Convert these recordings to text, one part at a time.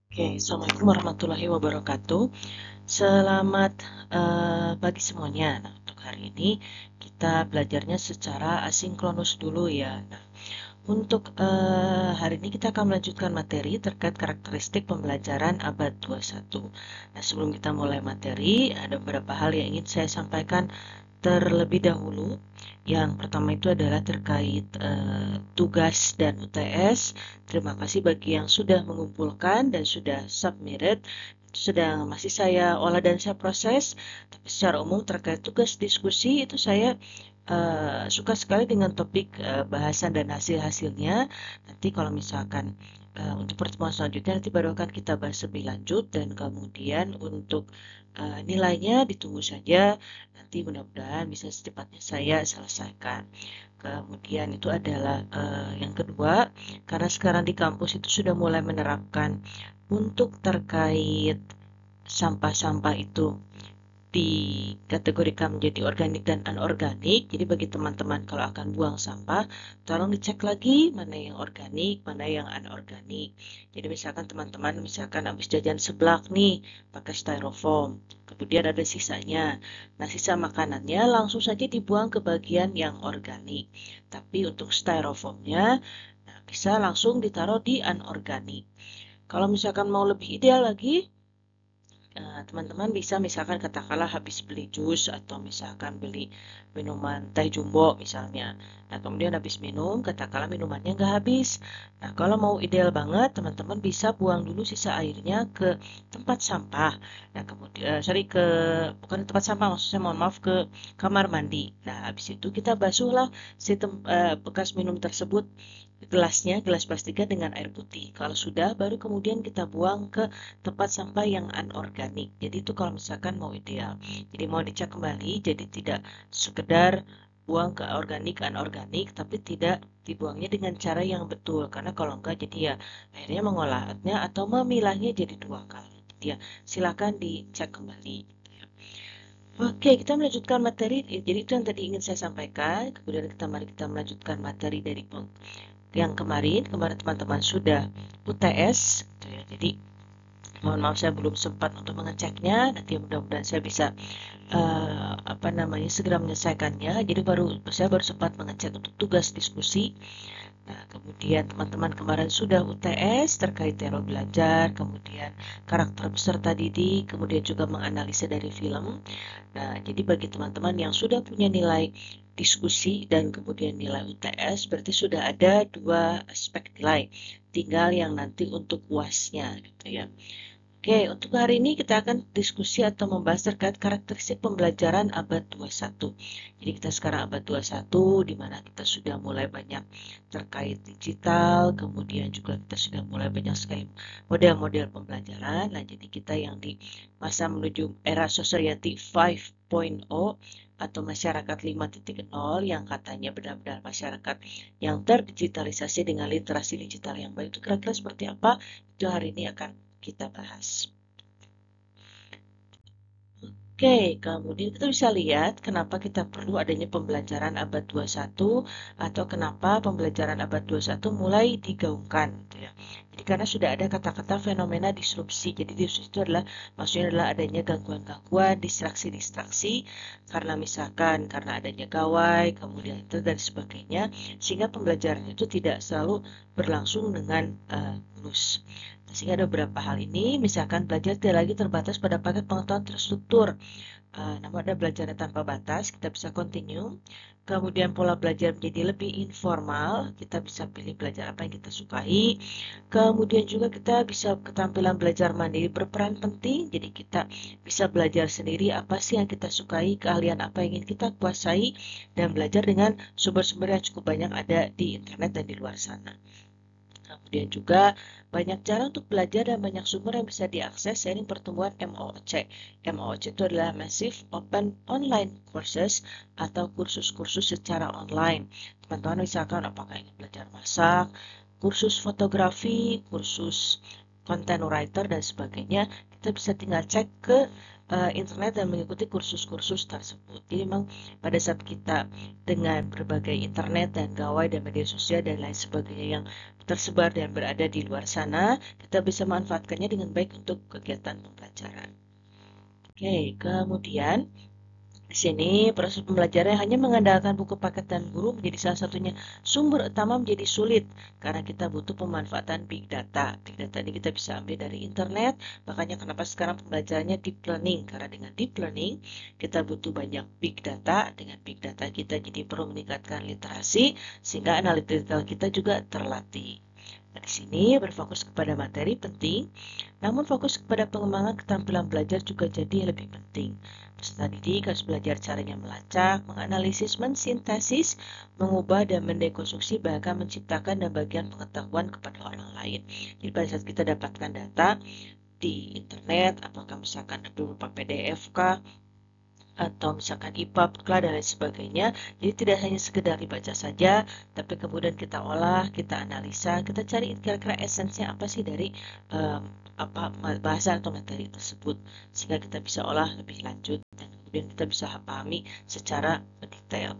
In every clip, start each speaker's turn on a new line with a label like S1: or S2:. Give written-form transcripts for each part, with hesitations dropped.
S1: Oke, Assalamualaikum warahmatullahi wabarakatuh. Selamat pagi semuanya. Nah, untuk hari ini kita belajarnya secara asinkronus dulu ya. Nah, untuk hari ini kita akan melanjutkan materi terkait karakteristik pembelajaran abad 21. Nah, sebelum kita mulai materi, ada beberapa hal yang ingin saya sampaikan terlebih dahulu. Yang pertama itu adalah terkait tugas dan UTS. Terima kasih bagi yang sudah mengumpulkan dan sudah submitted. Itu sedang masih saya olah dan saya proses. Tapi secara umum terkait tugas diskusi itu saya suka sekali dengan topik bahasan dan hasil-hasilnya. Nanti kalau misalkan untuk pertemuan selanjutnya nanti baru akan kita bahas lebih lanjut dan kemudian untuk nilainya ditunggu saja. Nanti mudah-mudahan bisa secepatnya saya selesaikan. Kemudian itu adalah yang kedua, karena sekarang di kampus itu sudah mulai menerapkan untuk terkait sampah-sampah itu dikategorikan menjadi organik dan anorganik. Jadi bagi teman-teman kalau akan buang sampah, tolong dicek lagi mana yang organik, mana yang anorganik. Jadi misalkan teman-teman habis jajan seblak nih pakai styrofoam, kemudian ada sisanya. Nah, sisa makanannya langsung saja dibuang ke bagian yang organik. Tapi untuk styrofoamnya nah, bisa langsung ditaruh di anorganik. Kalau misalkan mau lebih ideal lagi, teman-teman bisa misalkan katakanlah habis beli jus atau misalkan beli minuman teh jumbo misalnya. Nah, kemudian habis minum, katakanlah minumannya nggak habis. Nah, kalau mau ideal banget, teman-teman bisa buang dulu sisa airnya ke tempat sampah. Nah, kemudian, sorry, bukan tempat sampah, maksudnya mohon maaf ke kamar mandi. Nah, habis itu kita basuhlah bekas minum tersebut, gelasnya, gelas plastiknya dengan air putih. Kalau sudah, baru kemudian kita buang ke tempat sampah yang anorganik. Jadi itu kalau misalkan mau ideal. Jadi mau dicek kembali, jadi tidak sekedar buang ke organik anorganik, tapi tidak dibuangnya dengan cara yang betul. Karena kalau enggak jadi ya akhirnya mengolahnya atau memilahnya jadi dua kali. Jadi ya silakan dicek kembali. Oke, kita melanjutkan materi. Jadi itu yang tadi ingin saya sampaikan. Kemudian mari kita melanjutkan materi dari yang kemarin teman-teman sudah UTS, gitu ya. Jadi mohon maaf saya belum sempat untuk mengeceknya. Nanti mudah-mudahan saya bisa segera menyelesaikannya. Jadi saya baru sempat mengecek untuk tugas diskusi. Nah, kemudian teman-teman kemarin sudah UTS terkait teror belajar, kemudian karakter peserta didik, kemudian juga menganalisa dari film. Nah, jadi bagi teman-teman yang sudah punya nilai diskusi dan kemudian nilai UTS, berarti sudah ada dua aspek nilai. Tinggal yang nanti untuk UASnya, gitu ya. Oke, untuk hari ini kita akan diskusi atau membahas terkait karakteristik pembelajaran abad 21. Jadi kita sekarang abad 21, di mana kita sudah mulai banyak terkait digital, kemudian juga kita sudah mulai banyak sekali model-model pembelajaran. Nah, jadi kita yang di masa menuju era society 5.0 atau masyarakat 5.0 yang katanya benar-benar masyarakat yang terdigitalisasi dengan literasi digital yang baik, itu kira-kira seperti apa? Itu hari ini akan kita bahas. Oke, kemudian kita bisa lihat kenapa kita perlu adanya pembelajaran abad 21 atau kenapa pembelajaran abad 21 mulai digaungkan gitu ya. Jadi karena sudah ada kata-kata fenomena disrupsi. Jadi disrupsi itu maksudnya adalah adanya gangguan-gangguan, distraksi-distraksi karena adanya gawai, kemudian itu dan sebagainya sehingga pembelajaran itu tidak selalu berlangsung dengan mulus. Sehingga ada beberapa hal ini, misalkan belajar tidak lagi terbatas pada paket pengetahuan terstruktur, namun ada belajar tanpa batas, kita bisa continue. Kemudian pola belajar menjadi lebih informal, kita bisa pilih belajar apa yang kita sukai. Kemudian juga kita bisa keterampilan belajar mandiri berperan penting, jadi kita bisa belajar sendiri apa sih yang kita sukai, keahlian apa yang ingin kita kuasai, dan belajar dengan sumber-sumber yang cukup banyak ada di internet dan di luar sana. Kemudian juga banyak cara untuk belajar dan banyak sumber yang bisa diakses seiring pertumbuhan MOOC. MOOC itu adalah Massive Open Online Courses atau kursus-kursus secara online. Teman-teman misalkan apakah ingin belajar masak, kursus fotografi, kursus content writer dan sebagainya, kita bisa tinggal cek ke internet dan mengikuti kursus-kursus tersebut. Jadi memang pada saat kita dengan berbagai internet dan gawai dan media sosial dan lain sebagainya yang tersebar dan berada di luar sana, kita bisa manfaatkannya dengan baik untuk kegiatan pembelajaran. Oke, kemudian di sini proses pembelajaran hanya mengandalkan buku paket dan guru menjadi salah satunya sumber utama menjadi sulit karena kita butuh pemanfaatan big data. Big data ini kita bisa ambil dari internet, makanya kenapa sekarang pembelajarannya deep learning, karena dengan deep learning kita butuh banyak big data. Dengan big data kita jadi perlu meningkatkan literasi sehingga analytical kita juga terlatih. Nah, di sini berfokus kepada materi penting, namun fokus kepada pengembangan keterampilan belajar juga jadi lebih penting. Peserta didik harus belajar caranya melacak, menganalisis, mensintesis, mengubah dan mendekonstruksi, bahkan menciptakan dan bagian pengetahuan kepada orang lain. Jadi pada saat kita dapatkan data di internet, apakah misalkan berupa PDF kah, atau misalkan EPUB dan lain sebagainya. Jadi tidak hanya sekedar dibaca saja, tapi kemudian kita olah, kita analisa, kita cari kira-kira esensinya apa sih dari um, apa bahasa atau materi tersebut, sehingga kita bisa olah lebih lanjut dan kemudian kita bisa pahami secara detail.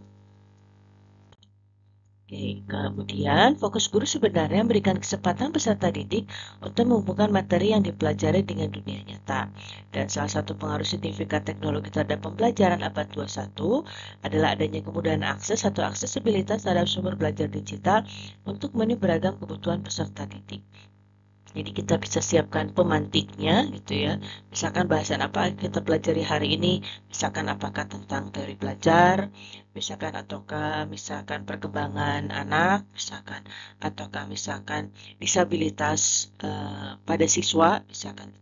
S1: Oke, kemudian fokus guru sebenarnya memberikan kesempatan peserta didik untuk menghubungkan materi yang dipelajari dengan dunia nyata. Dan salah satu pengaruh signifikan teknologi terhadap pembelajaran abad 21 adalah adanya kemudahan akses atau aksesibilitas terhadap sumber belajar digital untuk memenuhi beragam kebutuhan peserta didik. Jadi kita bisa siapkan pemantiknya gitu ya. Misalkan bahasan apa kita pelajari hari ini, misalkan apakah tentang teori belajar, misalkan perkembangan anak, ataukah misalkan disabilitas pada siswa, misalkan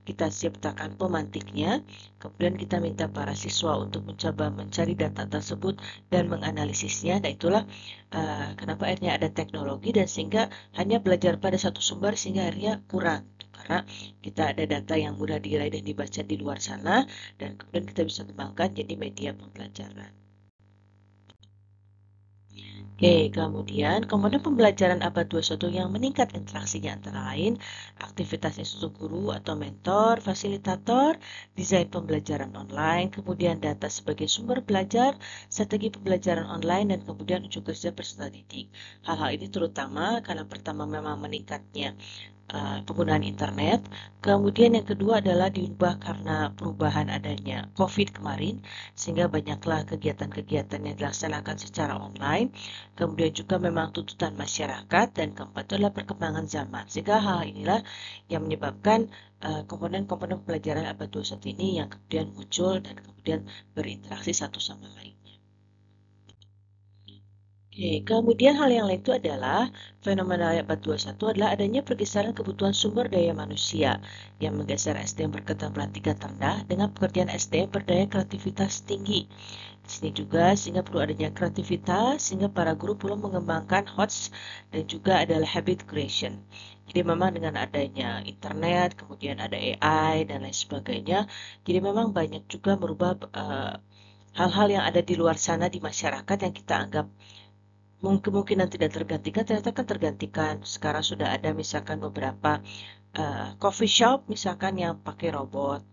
S1: kita ciptakan pemantiknya, kemudian kita minta para siswa untuk mencoba mencari data tersebut dan menganalisisnya. Dan itulah kenapa akhirnya ada teknologi dan sehingga hanya belajar pada satu sumber sehingga akhirnya kurang. Karena kita ada data yang mudah diraih dan dibaca di luar sana dan kemudian kita bisa kembangkan jadi media pembelajaran. Oke, kemudian komponen pembelajaran abad 21 yang meningkat interaksinya antara lain aktivitas institusi guru atau mentor, fasilitator, desain pembelajaran online, kemudian data sebagai sumber belajar, strategi pembelajaran online, dan kemudian ujuk kerja peserta didik. Hal-hal ini terutama karena pertama memang meningkatnya penggunaan internet. Kemudian yang kedua adalah diubah karena perubahan adanya COVID kemarin, sehingga banyaklah kegiatan-kegiatan yang dilaksanakan secara online. Kemudian juga memang tuntutan masyarakat dan keempat adalah perkembangan zaman. Sehingga hal inilah yang menyebabkan komponen-komponen pembelajaran abad 21 ini yang kemudian muncul dan kemudian berinteraksi satu sama lain. Oke, kemudian hal yang lain itu adalah fenomena abad 21 adalah adanya pergeseran kebutuhan sumber daya manusia yang menggeser SDM berketerampilan tingkat rendah dengan pekerjaan SDM berdaya kreativitas tinggi. Di sini juga sehingga perlu adanya kreativitas sehingga para guru perlu mengembangkan HOTS dan juga adalah habit creation. Jadi memang dengan adanya internet, kemudian ada AI dan lain sebagainya, jadi memang banyak juga merubah hal-hal yang ada di luar sana di masyarakat yang kita anggap kemungkinan tidak tergantikan, ternyata kan tergantikan. Sekarang sudah ada misalkan beberapa coffee shop misalkan yang pakai robot.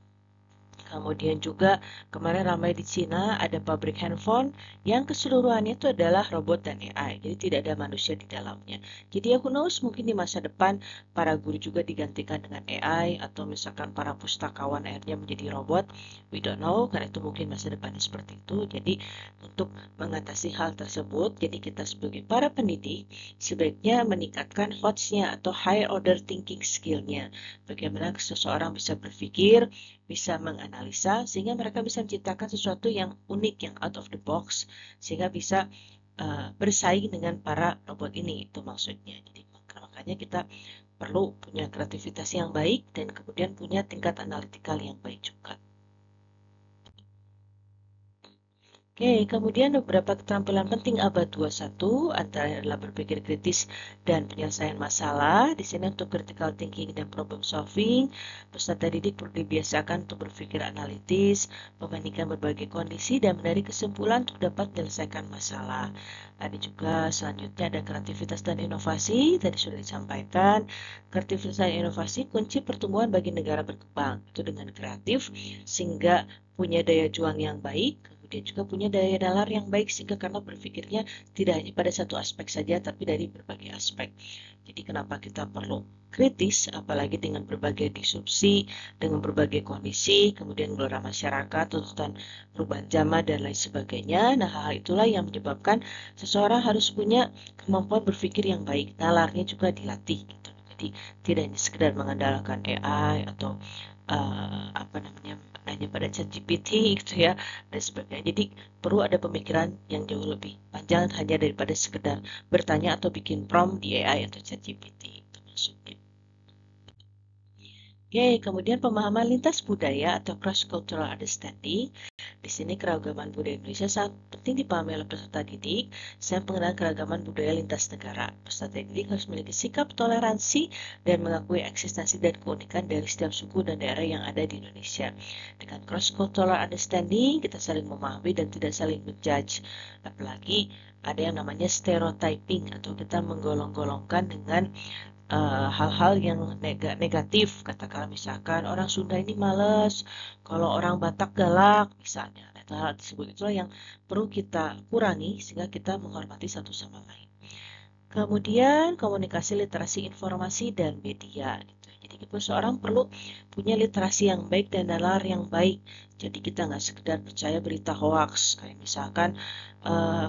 S1: Kemudian juga kemarin ramai di Cina ada pabrik handphone yang keseluruhannya itu adalah robot dan AI. Jadi tidak ada manusia di dalamnya. Jadi who knows mungkin di masa depan para guru juga digantikan dengan AI atau misalkan para pustakawan akhirnya menjadi robot. We don't know karena itu mungkin masa depannya seperti itu. Jadi untuk mengatasi hal tersebut, jadi kita sebagai para pendidik sebaiknya meningkatkan HOTS-nya atau higher order thinking skill-nya. Bagaimana seseorang bisa berpikir, bisa menganalisa, sehingga mereka bisa menciptakan sesuatu yang unik, yang out of the box, sehingga bisa bersaing dengan para robot ini, itu maksudnya. Jadi makanya kita perlu punya kreativitas yang baik dan kemudian punya tingkat analitikal yang baik juga. Oke, kemudian beberapa keterampilan penting abad 21 antara adalah berpikir kritis dan penyelesaian masalah. Di sini untuk critical thinking dan problem solving, peserta didik perlu dibiasakan untuk berpikir analitis, membandingkan berbagai kondisi dan menarik kesimpulan untuk dapat menyelesaikan masalah. Ada juga selanjutnya ada kreativitas dan inovasi, tadi sudah disampaikan. Kreativitas dan inovasi kunci pertumbuhan bagi negara berkembang. Itu dengan kreatif sehingga punya daya juang yang baik, kemudian juga punya daya nalar yang baik sehingga karena berpikirnya tidak hanya pada satu aspek saja tapi dari berbagai aspek. Jadi kenapa kita perlu kritis apalagi dengan berbagai disrupsi, dengan berbagai kondisi, kemudian gelora masyarakat, tuntutan perubahan zaman dan lain sebagainya. Nah, hal itulah yang menyebabkan seseorang harus punya kemampuan berpikir yang baik, nalarnya juga dilatih gitu. Jadi tidak hanya sekedar mengandalkan AI atau apa namanya hanya pada ChatGPT gitu ya dan sebagainya. Jadi perlu ada pemikiran yang jauh lebih panjang hanya daripada sekedar bertanya atau bikin prompt di AI atau ChatGPT itu maksudnya. Oke, kemudian pemahaman lintas budaya atau cross cultural understanding. Di sini keragaman budaya Indonesia sangat penting dipahami oleh peserta didik. Saya pengenalan keragaman budaya lintas negara. Peserta didik harus memiliki sikap toleransi dan mengakui eksistensi dan keunikan dari setiap suku dan daerah yang ada di Indonesia. Dengan cross-cultural understanding, kita saling memahami dan tidak saling menjudge. Apalagi ada yang namanya stereotyping atau kita menggolong-golongkan dengan hal-hal yang negatif, katakanlah misalkan orang Sunda ini males, kalau orang Batak galak misalnya. Nah, hal tersebut itulah yang perlu kita kurangi sehingga kita menghormati satu sama lain. Kemudian komunikasi literasi informasi dan media gitu. Jadi seseorang perlu punya literasi yang baik dan nalar yang baik. Jadi kita nggak sekedar percaya berita hoax kayak misalkan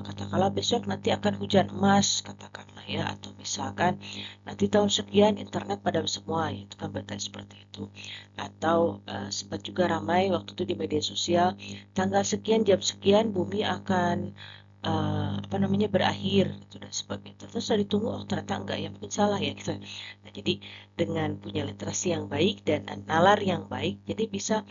S1: katakanlah besok nanti akan hujan emas katakanlah ya atau misalkan nanti tahun sekian internet padam semua ya, itu kan berita seperti itu. Atau sempat juga ramai waktu itu di media sosial tanggal sekian jam sekian bumi akan apa namanya berakhir gitu dan sebagainya. Terus saya ditunggu oh ternyata enggak ya mungkin salah ya gitu. Nah, jadi dengan punya literasi yang baik dan nalar yang baik, jadi bisa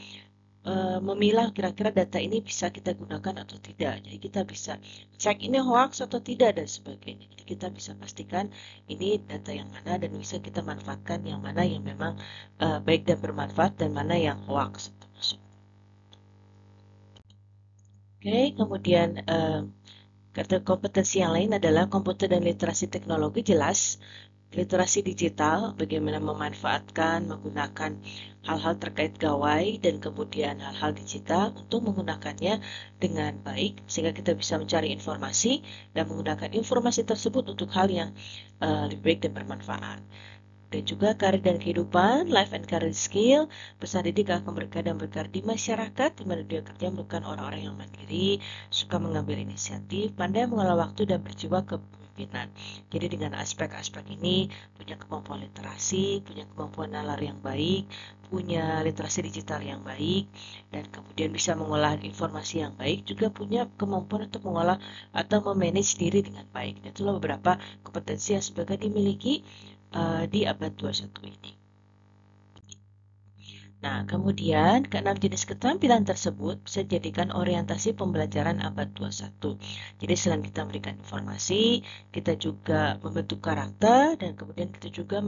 S1: memilah kira-kira data ini bisa kita gunakan atau tidak. Jadi kita bisa cek ini hoax atau tidak dan sebagainya. Jadi kita bisa pastikan ini data yang mana dan bisa kita manfaatkan yang mana yang memang baik dan bermanfaat dan mana yang hoax. Oke, kemudian kata kompetensi yang lain adalah komputer dan literasi teknologi jelas. Literasi digital, bagaimana memanfaatkan, menggunakan hal-hal terkait gawai dan kemudian hal-hal digital untuk menggunakannya dengan baik sehingga kita bisa mencari informasi dan menggunakan informasi tersebut untuk hal yang lebih baik dan bermanfaat. Dan juga karir dan kehidupan, life and career skill, peserta didik akan berkadang berkarir di masyarakat, di mana dia kerja merupakan orang-orang yang mandiri, suka mengambil inisiatif, pandai mengelola waktu dan berjiwa kepemimpinan. Jadi dengan aspek-aspek ini, punya kemampuan literasi, punya kemampuan nalar yang baik, punya literasi digital yang baik, dan kemudian bisa mengolah informasi yang baik, juga punya kemampuan untuk mengolah atau memanage diri dengan baik. Dan itulah beberapa kompetensi yang sebagai dimiliki di abad 21 ini. Nah, kemudian keenam jenis keterampilan tersebut bisa dijadikan orientasi pembelajaran abad 21. Jadi selain kita memberikan informasi, kita juga membentuk karakter dan kemudian kita juga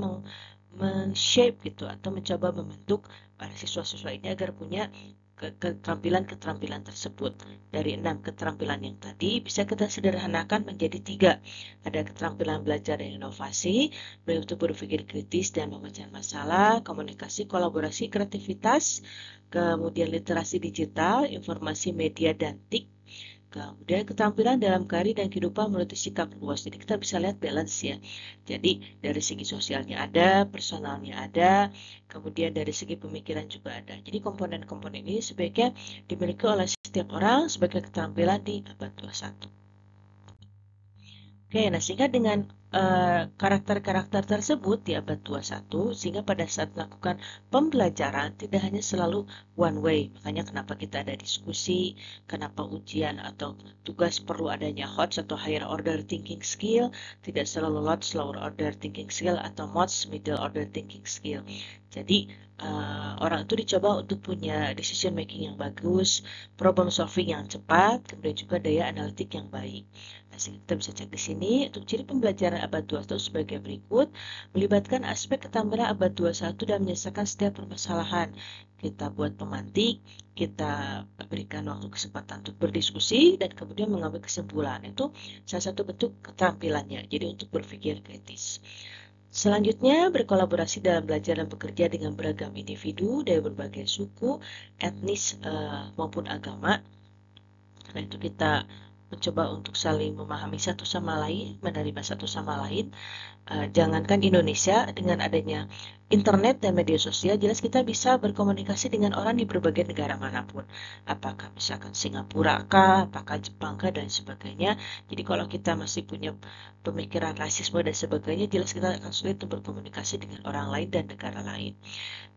S1: men-shape gitu atau mencoba membentuk para siswa-siswa ini agar punya keterampilan-keterampilan tersebut. Dari 6 keterampilan yang tadi bisa kita sederhanakan menjadi 3. Ada keterampilan belajar dan inovasi, untuk berpikir kritis dan memecah masalah, komunikasi, kolaborasi, kreativitas, kemudian literasi digital, informasi media dan TIK, kemudian keterampilan dalam karir dan kehidupan melalui sikap luas. Jadi kita bisa lihat balance ya. Jadi dari segi sosialnya ada, personalnya ada, kemudian dari segi pemikiran juga ada. Jadi komponen-komponen ini sebaiknya dimiliki oleh setiap orang sebagai keterampilan di abad 21. Oke, nah sehingga dengan karakter-karakter tersebut di abad 21 sehingga pada saat melakukan pembelajaran tidak hanya selalu one way. Makanya kenapa kita ada diskusi, kenapa ujian atau tugas perlu adanya HOTS atau higher order thinking skill, tidak selalu LOTS lower order thinking skill atau MOTS middle order thinking skill. Jadi orang itu dicoba untuk punya decision making yang bagus, problem solving yang cepat, kemudian juga daya analitik yang baik. Nah, kita bisa cek di sini untuk ciri pembelajaran abad 21 sebagai berikut, melibatkan aspek keterampilan abad 21 dan menyelesaikan setiap permasalahan. Kita buat pemantik, kita berikan waktu kesempatan untuk berdiskusi, dan kemudian mengambil kesimpulan. Itu salah satu bentuk keterampilannya, jadi untuk berpikir kritis. Selanjutnya, berkolaborasi dalam belajar dan bekerja dengan beragam individu dari berbagai suku, etnis, maupun agama. Karena itu kita mencoba untuk saling memahami satu sama lain, menerima satu sama lain. Jangankan Indonesia, dengan adanya internet dan media sosial, jelas kita bisa berkomunikasi dengan orang di berbagai negara manapun. Apakah misalkan Singapura kah, apakah Jepang kah, dan sebagainya. Jadi kalau kita masih punya pemikiran rasisme dan sebagainya, jelas kita akan sulit untuk berkomunikasi dengan orang lain dan negara lain.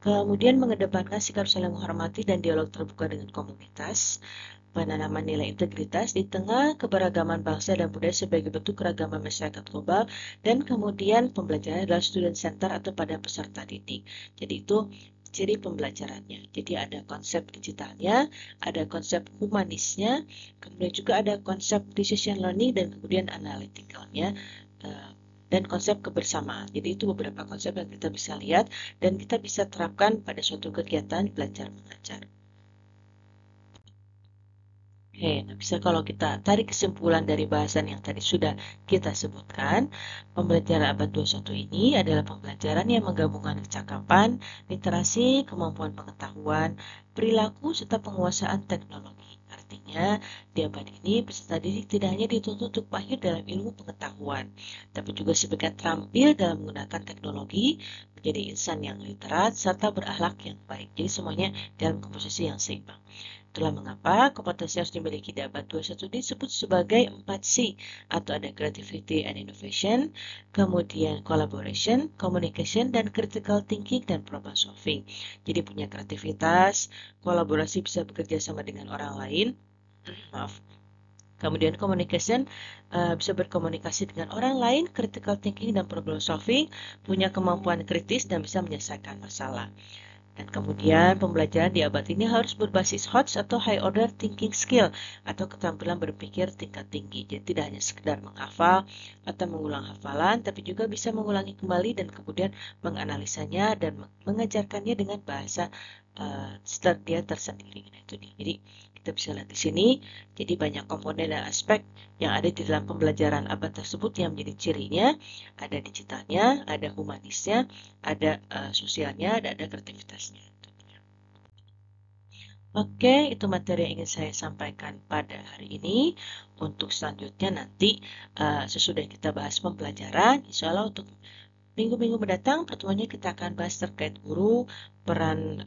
S1: Kemudian mengedepankan sikap saling menghormati dan dialog terbuka dengan komunitas. Penanaman nilai integritas di tengah keberagaman bangsa dan budaya sebagai bentuk keragaman masyarakat global, dan kemudian pembelajaran adalah student center atau pada peserta didik. Jadi itu ciri pembelajarannya. Jadi ada konsep digitalnya, ada konsep humanisnya, kemudian juga ada konsep decision learning dan kemudian analyticalnya, dan konsep kebersamaan. Jadi itu beberapa konsep yang kita bisa lihat dan kita bisa terapkan pada suatu kegiatan belajar mengajar. Oke, nah bisa kalau kita tarik kesimpulan dari bahasan yang tadi sudah kita sebutkan, pembelajaran abad 21 ini adalah pembelajaran yang menggabungkan kecakapan, literasi, kemampuan pengetahuan, perilaku, serta penguasaan teknologi. Artinya, di abad ini peserta didik tidak hanya dituntut untuk mahir dalam ilmu pengetahuan, tapi juga sebagai terampil dalam menggunakan teknologi, menjadi insan yang literat, serta berakhlak yang baik. Jadi semuanya dalam komposisi yang seimbang. Itulah mengapa kompetensi harus dimiliki di abad 21 disebut sebagai 4C, atau ada creativity and innovation, kemudian collaboration, communication, dan critical thinking dan problem solving. Jadi punya kreativitas, kolaborasi, bisa bekerja sama dengan orang lain, maaf. Kemudian communication, bisa berkomunikasi dengan orang lain, critical thinking dan problem solving, punya kemampuan kritis dan bisa menyelesaikan masalah. Dan kemudian pembelajaran di abad ini harus berbasis HOTS atau High Order Thinking Skill atau keterampilan berpikir tingkat tinggi. Jadi tidak hanya sekedar menghafal atau mengulang hafalan, tapi juga bisa mengulangi kembali dan kemudian menganalisanya dan mengajarkannya dengan bahasa dia tersendiri. Nah, itu dia. Jadi kita bisa lihat di sini. Jadi banyak komponen dan aspek yang ada di dalam pembelajaran abad tersebut yang menjadi cirinya. Ada digitalnya, ada humanisnya, ada sosialnya, dan ada kreativitasnya. Oke, itu materi yang ingin saya sampaikan pada hari ini. Untuk selanjutnya nanti sesudah kita bahas pembelajaran, insya Allah untuk minggu-minggu mendatang pertemuannya kita akan bahas terkait guru, peran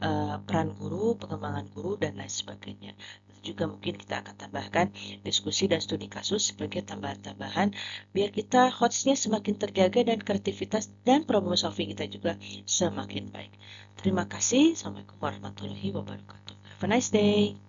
S1: guru, pengembangan guru, dan lain sebagainya. Juga mungkin kita akan tambahkan diskusi dan studi kasus sebagai tambahan-tambahan biar kita hotsnya semakin terjaga dan kreativitas dan problem solving kita juga semakin baik. Terima kasih. Assalamualaikum warahmatullahi wabarakatuh. Have a nice day.